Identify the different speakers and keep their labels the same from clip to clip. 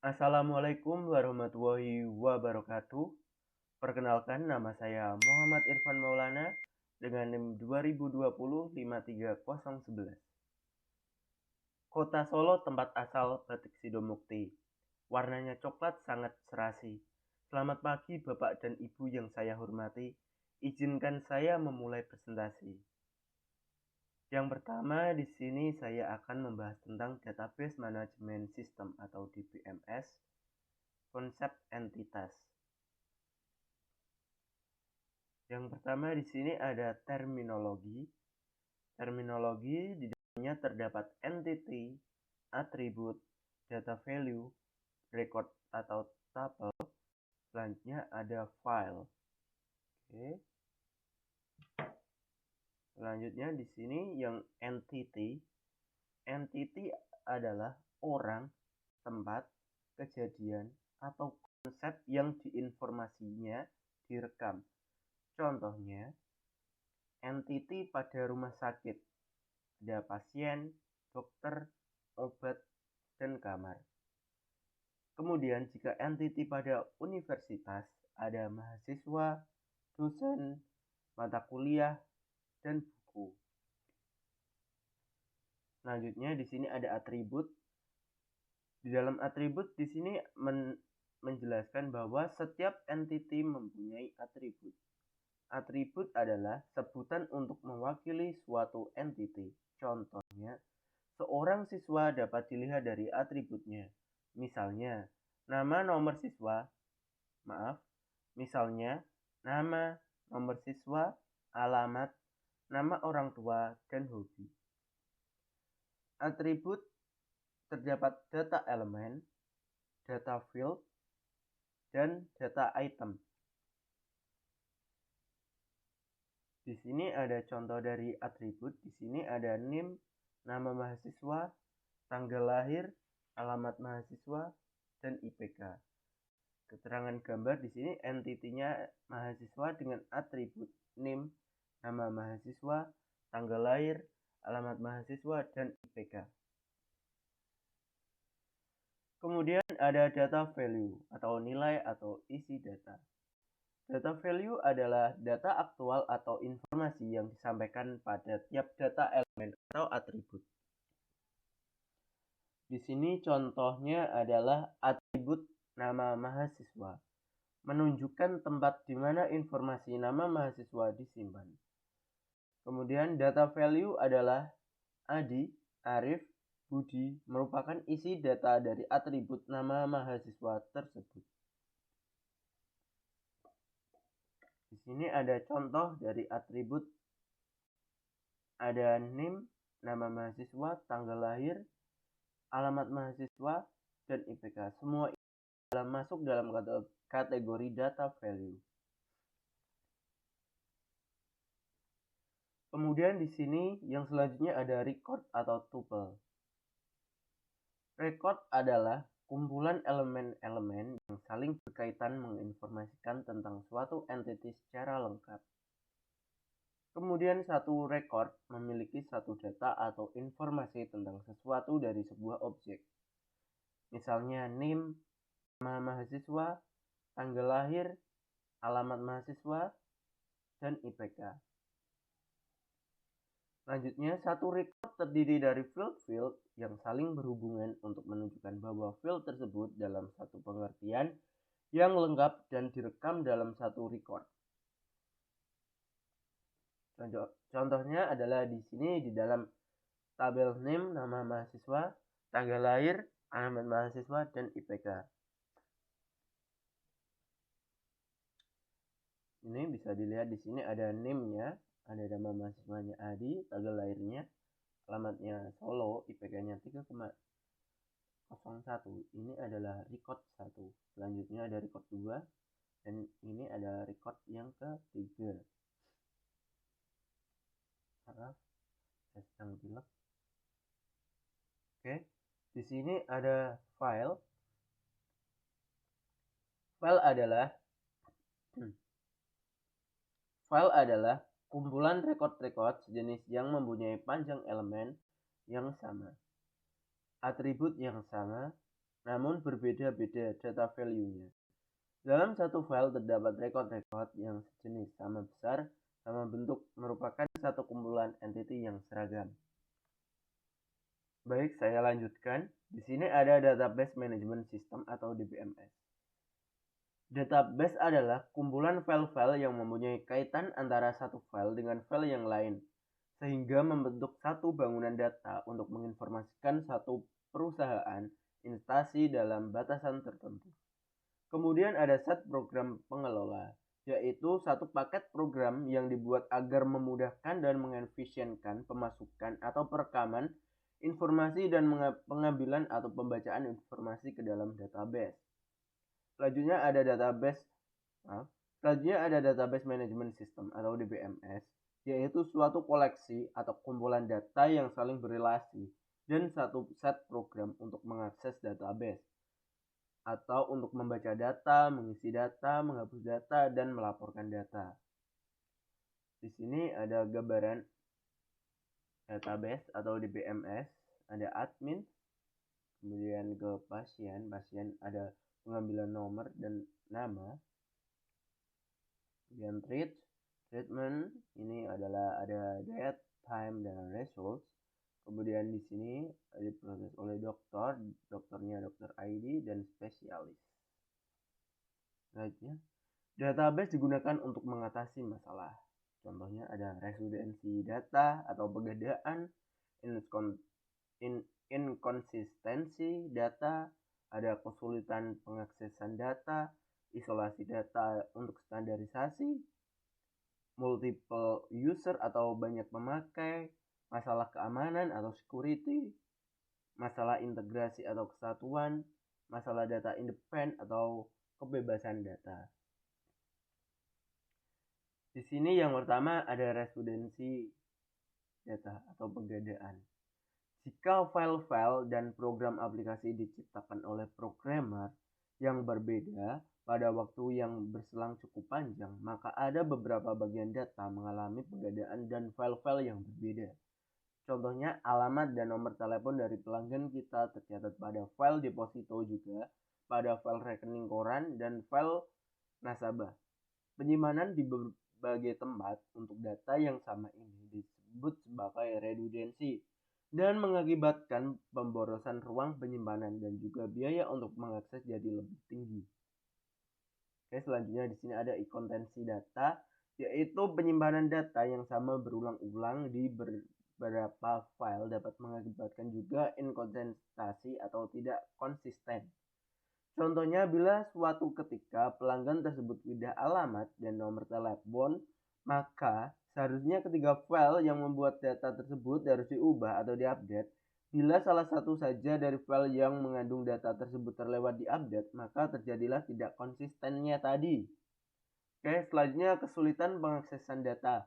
Speaker 1: Assalamualaikum warahmatullahi wabarakatuh. Perkenalkan, nama saya Muhammad Irfan Maulana dengan NIM 2020-53011. Kota Solo tempat asal batik Sidomukti. Warnanya coklat sangat serasi. Selamat pagi Bapak dan Ibu yang saya hormati. Izinkan saya memulai presentasi. Yang pertama di sini saya akan membahas tentang Database Management System atau DBMS, konsep entitas. Yang pertama di sini ada terminologi. Terminologi di dalamnya terdapat entity, atribut, data value, record atau tuple. Selanjutnya ada file. Oke. Selanjutnya di sini yang entity. Entity adalah orang, tempat, kejadian, atau konsep yang diinformasinya direkam. Contohnya, entity pada rumah sakit. Ada pasien, dokter, obat, dan kamar. Kemudian jika entity pada universitas, ada mahasiswa, dosen, mata kuliah, dan buku. Selanjutnya di sini ada atribut. Di dalam atribut di sini menjelaskan bahwa setiap entity mempunyai atribut. Atribut adalah sebutan untuk mewakili suatu entity. Contohnya, seorang siswa dapat dilihat dari atributnya. Misalnya, nama nomor siswa, nama, nomor siswa, alamat, nama orang tua, dan hobi. Atribut terdapat data elemen, data field, dan data item. Di sini ada contoh dari atribut. Di sini ada NIM, nama mahasiswa, tanggal lahir, alamat mahasiswa, dan IPK. Keterangan gambar di sini entitinya mahasiswa dengan atribut NIM, nama mahasiswa, tanggal lahir, alamat mahasiswa, dan IPK. Kemudian ada data value atau nilai atau isi data. Data value adalah data aktual atau informasi yang disampaikan pada tiap data elemen atau atribut. Di sini contohnya adalah atribut nama mahasiswa, menunjukkan tempat di mana informasi nama mahasiswa disimpan. Kemudian data value adalah Adi, Arif, Budi merupakan isi data dari atribut nama mahasiswa tersebut. Di sini ada contoh dari atribut. Ada NIM, nama mahasiswa, tanggal lahir, alamat mahasiswa, dan IPK. Semua ini masuk dalam kategori data value. Kemudian di sini yang selanjutnya ada record atau tuple. Record adalah kumpulan elemen-elemen yang saling berkaitan menginformasikan tentang suatu entity secara lengkap. Kemudian satu record memiliki satu data atau informasi tentang sesuatu dari sebuah objek. Misalnya NIM, nama mahasiswa, tanggal lahir, alamat mahasiswa, dan IPK. Selanjutnya, satu record terdiri dari field-field yang saling berhubungan untuk menunjukkan bahwa field tersebut dalam satu pengertian yang lengkap dan direkam dalam satu record. Contohnya adalah di sini di dalam tabel NIM, nama mahasiswa, tanggal lahir, alamat mahasiswa, dan IPK. Ini bisa dilihat di sini ada NIM-nya, ada nama mahasiswanya Adi, tanggal lahirnya, alamatnya Solo, IPK-nya 3,01. Ini adalah record 1. Selanjutnya ada record 2 dan ini ada record yang ketiga. Maaf, saya sedang pilek. Oke, di sini ada file. File adalah kumpulan record-record sejenis yang mempunyai panjang elemen yang sama, atribut yang sama, namun berbeda-beda data value-nya. Dalam satu file terdapat rekod-rekod yang sejenis, sama besar, sama bentuk, merupakan satu kumpulan entity yang seragam. Baik, saya lanjutkan. Di sini ada Database Management System atau DBMS. Database adalah kumpulan file-file yang mempunyai kaitan antara satu file dengan file yang lain, sehingga membentuk satu bangunan data untuk menginformasikan satu perusahaan instansi dalam batasan tertentu. Kemudian ada set program pengelola, yaitu satu paket program yang dibuat agar memudahkan dan mengefisienkan pemasukan atau perekaman informasi dan pengambilan atau pembacaan informasi ke dalam database. Selanjutnya ada Database Management System atau DBMS, yaitu suatu koleksi atau kumpulan data yang saling berrelasi dan satu set program untuk mengakses database atau untuk membaca data, mengisi data, menghapus data, dan melaporkan data. Di sini ada gambaran database atau DBMS, ada admin, kemudian ke pasien ada pengambilan nomor dan nama, kemudian treatment ini adalah ada date, time, dan results. Kemudian di sini diproses oleh dokternya dokter ID dan spesialis. Selanjutnya, database digunakan untuk mengatasi masalah. Contohnya ada redundancy data atau perbedaan, inkonsistensi data, ada kesulitan pengaksesan data, isolasi data untuk standarisasi, multiple user atau banyak pemakai, masalah keamanan atau security, masalah integrasi atau kesatuan, masalah data independen atau kebebasan data. Di sini yang pertama ada redundancy data atau perbedaan. Jika file-file dan program aplikasi diciptakan oleh programmer yang berbeda pada waktu yang berselang cukup panjang, maka ada beberapa bagian data mengalami perbedaan dan file-file yang berbeda. Contohnya, alamat dan nomor telepon dari pelanggan kita tercatat pada file deposito juga, pada file rekening koran, dan file nasabah. Penyimpanan di berbagai tempat untuk data yang sama ini disebut sebagai redundancy dan mengakibatkan pemborosan ruang penyimpanan dan juga biaya untuk mengakses jadi lebih tinggi. Oke, selanjutnya di sini ada inkonsistensi data, yaitu penyimpanan data yang sama berulang-ulang di beberapa file dapat mengakibatkan juga inkonsistensi atau tidak konsisten. Contohnya, bila suatu ketika pelanggan tersebut pindah alamat dan nomor telepon, maka seharusnya ketiga file yang membuat data tersebut harus diubah atau diupdate. Bila salah satu saja dari file yang mengandung data tersebut terlewat diupdate, maka terjadilah tidak konsistennya tadi. Oke, selanjutnya kesulitan pengaksesan data.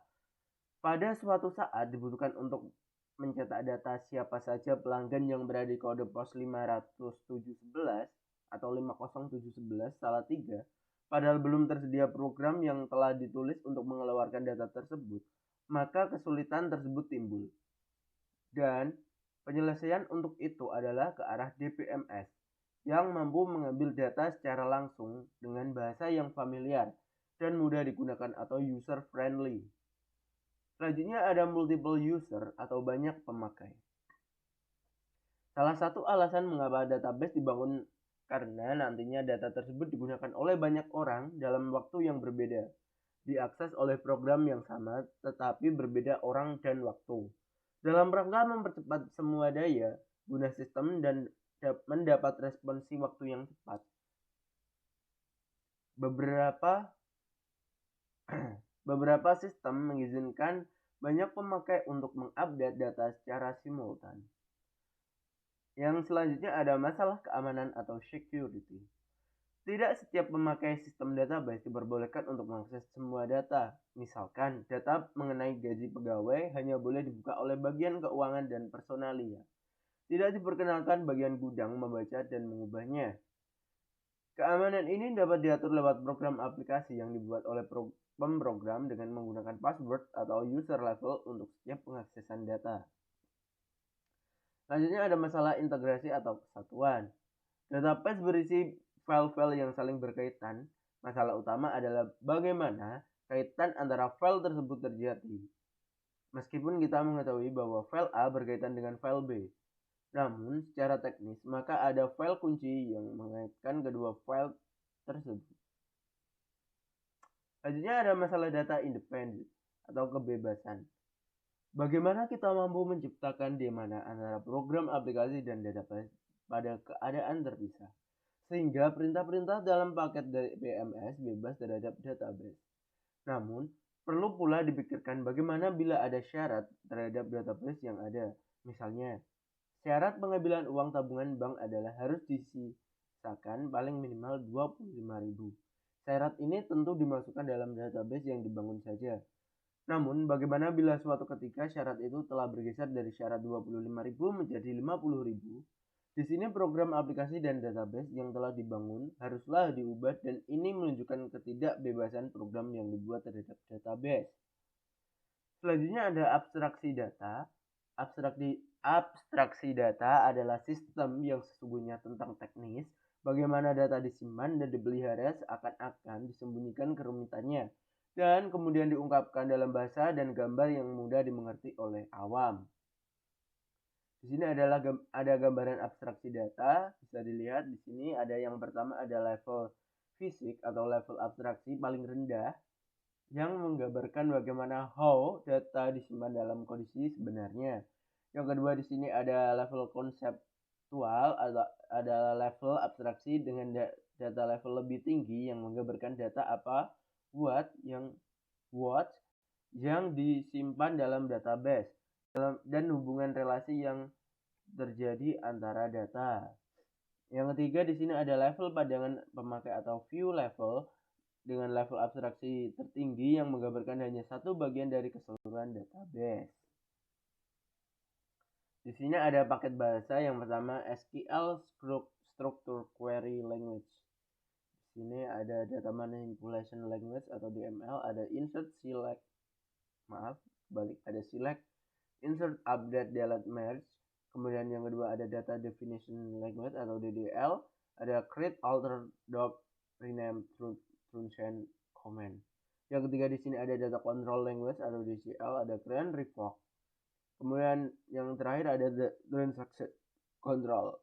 Speaker 1: Pada suatu saat dibutuhkan untuk mencetak data siapa saja pelanggan yang berada di kode pos 50711 atau 50711 salah 3, padahal belum tersedia program yang telah ditulis untuk mengeluarkan data tersebut, maka kesulitan tersebut timbul. Dan penyelesaian untuk itu adalah ke arah DBMS yang mampu mengambil data secara langsung dengan bahasa yang familiar dan mudah digunakan atau user friendly. Selanjutnya ada multiple user atau banyak pemakai. Salah satu alasan mengapa database dibangun karena nantinya data tersebut digunakan oleh banyak orang dalam waktu yang berbeda, diakses oleh program yang sama tetapi berbeda orang dan waktu. Dalam rangka mempercepat semua daya guna sistem dan mendapat responsi waktu yang cepat. Beberapa sistem mengizinkan banyak pemakai untuk mengupdate data secara simultan. Yang selanjutnya ada masalah keamanan atau security. Tidak setiap pemakai sistem database diperbolehkan untuk mengakses semua data. Misalkan, data mengenai gaji pegawai hanya boleh dibuka oleh bagian keuangan dan personalia. Tidak diperkenalkan bagian gudang membaca dan mengubahnya. Keamanan ini dapat diatur lewat program aplikasi yang dibuat oleh pemrogram dengan menggunakan password atau user level untuk setiap pengaksesan data. Selanjutnya ada masalah integrasi atau kesatuan. Database berisi file-file yang saling berkaitan. Masalah utama adalah bagaimana kaitan antara file tersebut terjadi. Meskipun kita mengetahui bahwa file A berkaitan dengan file B, namun secara teknis maka ada file kunci yang mengaitkan kedua file tersebut. Selanjutnya ada masalah data independen atau kebebasan. Bagaimana kita mampu menciptakan di mana antara program aplikasi dan database pada keadaan terpisah, sehingga perintah-perintah dalam paket dari BMS bebas terhadap database. Namun, perlu pula dipikirkan bagaimana bila ada syarat terhadap database yang ada. Misalnya, syarat pengambilan uang tabungan bank adalah harus disisakan paling minimal 25.000. Syarat ini tentu dimasukkan dalam database yang dibangun saja. Namun, bagaimana bila suatu ketika syarat itu telah bergeser dari syarat 25.000 menjadi 50.000? Di sini program aplikasi dan database yang telah dibangun haruslah diubah dan ini menunjukkan ketidakbebasan program yang dibuat terhadap database. Selanjutnya ada abstraksi data. Abstraksi data adalah sistem yang sesungguhnya tentang teknis, bagaimana data disimpan dan dipelihara seakan-akan disembunyikan kerumitannya, dan kemudian diungkapkan dalam bahasa dan gambar yang mudah dimengerti oleh awam. Di sini ada gambaran abstraksi data, bisa dilihat di sini ada yang pertama ada level fisik atau level abstraksi paling rendah yang menggambarkan bagaimana how data disimpan dalam kondisi sebenarnya. Yang kedua di sini ada level konseptual atau ada level abstraksi dengan data level lebih tinggi yang menggambarkan data apa what yang disimpan dalam database dan hubungan relasi yang terjadi antara data. Yang ketiga di sini ada level pandangan pemakai atau view level dengan level abstraksi tertinggi yang menggambarkan hanya satu bagian dari keseluruhan database. Di sini ada paket bahasa yang pertama SQL Structure Query Language. Di sini ada Data Manipulation Language atau DML, ada Insert Select, ada Select, Insert, Update, Delete, Merge. Kemudian yang kedua ada Data Definition Language atau DDL, ada Create, Alter, Drop, Rename, Function, Command. Yang ketiga di sini ada Data Control Language atau DCL, ada Create, Revoke. Kemudian yang terakhir ada Transaction Control,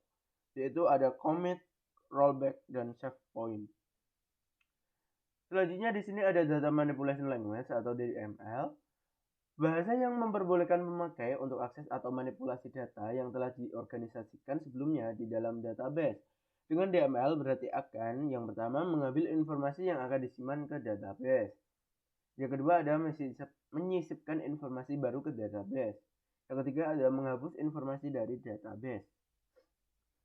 Speaker 1: yaitu ada Commit, Rollback, dan Save Point. Selanjutnya di sini ada Data Manipulation Language atau DML. Bahasa yang memperbolehkan pemakai untuk akses atau manipulasi data yang telah diorganisasikan sebelumnya di dalam database. Dengan DML berarti akan yang pertama mengambil informasi yang akan disimpan ke database. Yang kedua ada menyisipkan informasi baru ke database. Yang ketiga ada menghapus informasi dari database.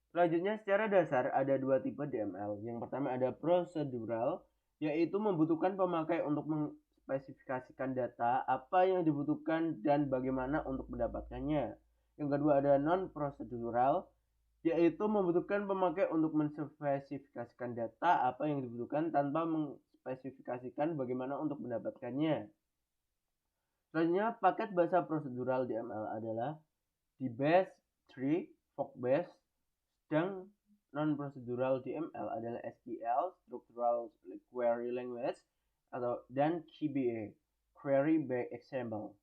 Speaker 1: Selanjutnya secara dasar ada dua tipe DML. Yang pertama ada procedural, yaitu membutuhkan pemakai untuk spesifikasikan data, apa yang dibutuhkan dan bagaimana untuk mendapatkannya. Yang kedua ada non-procedural, yaitu membutuhkan pemakai untuk menspesifikasikan data, apa yang dibutuhkan tanpa mengspesifikasikan bagaimana untuk mendapatkannya. Selanjutnya paket bahasa prosedural DML adalah DBase, Tree, Forkbase, dan non-procedural DML adalah SQL, Structural Query Language, dan QBA, Query by Example.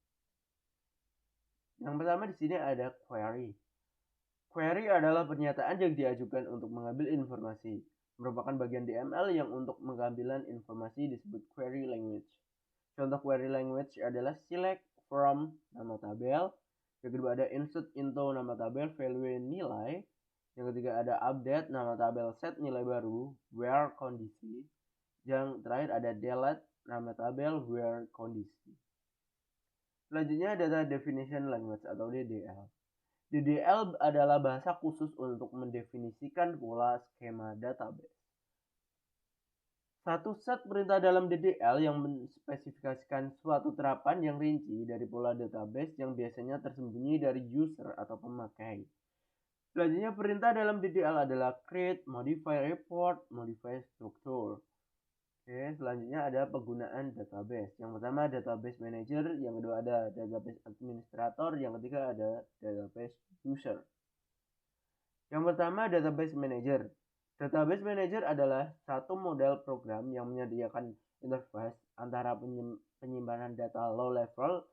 Speaker 1: Yang pertama di sini ada query. Query adalah pernyataan yang diajukan untuk mengambil informasi. Merupakan bagian DML yang untuk pengambilan informasi disebut query language. Contoh query language adalah select from nama tabel. Yang kedua ada insert into nama tabel value nilai. Yang ketiga ada update nama tabel set nilai baru where kondisi. Yang terakhir ada delete nama tabel where kondisi. Selanjutnya data definition language atau DDL. DDL adalah bahasa khusus untuk mendefinisikan pola skema database. Satu set perintah dalam DDL yang menspesifikasikan suatu terapan yang rinci dari pola database yang biasanya tersembunyi dari user atau pemakai. Selanjutnya perintah dalam DDL adalah create, modify report, modify structure. Oke, selanjutnya ada penggunaan database. Yang pertama database manager, yang kedua ada database administrator, yang ketiga ada database user. Yang pertama database manager. Database Manager adalah satu model program yang menyediakan interface antara penyimpanan data low level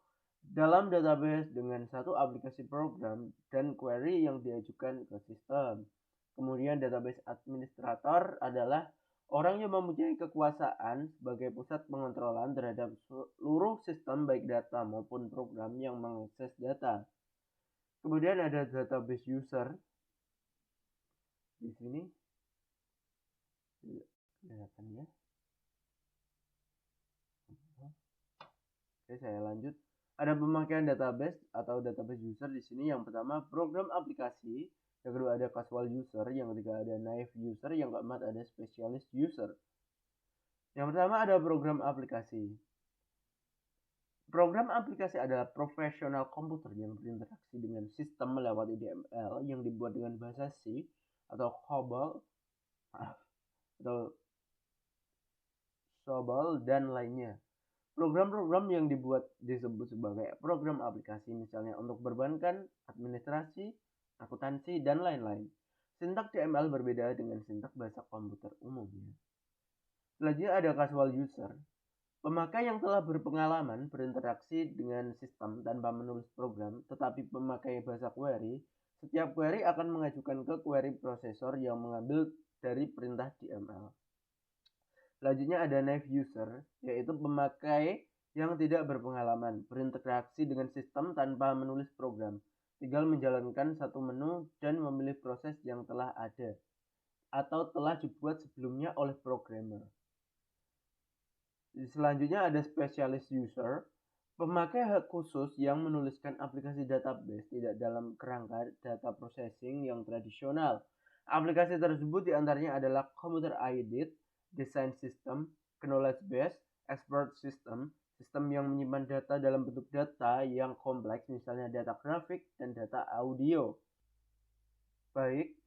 Speaker 1: dalam database dengan satu aplikasi program dan query yang diajukan ke sistem. Kemudian database administrator adalah orang yang mempunyai kekuasaan sebagai pusat pengontrolan terhadap seluruh sistem baik data maupun program yang mengakses data. Kemudian ada database user. Di sini kelihatan ya. Oke, saya lanjut. Ada pemakaian database atau database user di sini. Yang pertama program aplikasi, yang kedua ada casual user, yang ketiga ada naive user, yang keempat ada specialist user. Yang pertama ada program aplikasi. Program aplikasi adalah profesional komputer yang berinteraksi dengan sistem melewati DML yang dibuat dengan bahasa C atau COBOL dan lainnya. Program-program yang dibuat disebut sebagai program aplikasi, misalnya untuk perbankan, administrasi, akuntansi, dan lain-lain. Sintak DML berbeda dengan sintak bahasa komputer umumnya. Selanjutnya ada casual user. Pemakai yang telah berpengalaman berinteraksi dengan sistem tanpa menulis program, tetapi pemakai bahasa query, setiap query akan mengajukan ke query processor yang mengambil dari perintah DML. Selanjutnya ada naive user, yaitu pemakai yang tidak berpengalaman berinteraksi dengan sistem tanpa menulis program, tinggal menjalankan satu menu dan memilih proses yang telah ada atau telah dibuat sebelumnya oleh programmer. Selanjutnya ada specialist user, pemakai hak khusus yang menuliskan aplikasi database tidak dalam kerangka data processing yang tradisional. Aplikasi tersebut diantaranya adalah computer aided design system, knowledge base, expert system, sistem yang menyimpan data dalam bentuk data yang kompleks, misalnya data grafik dan data audio. Baik,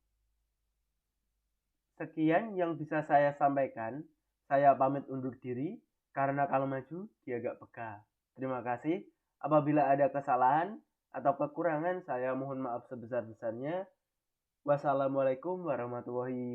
Speaker 1: sekian yang bisa saya sampaikan. Saya pamit undur diri, karena kalau maju dia gak peka. Terima kasih. Apabila ada kesalahan atau kekurangan, saya mohon maaf sebesar-besarnya. Wassalamualaikum warahmatullahi wabarakatuh.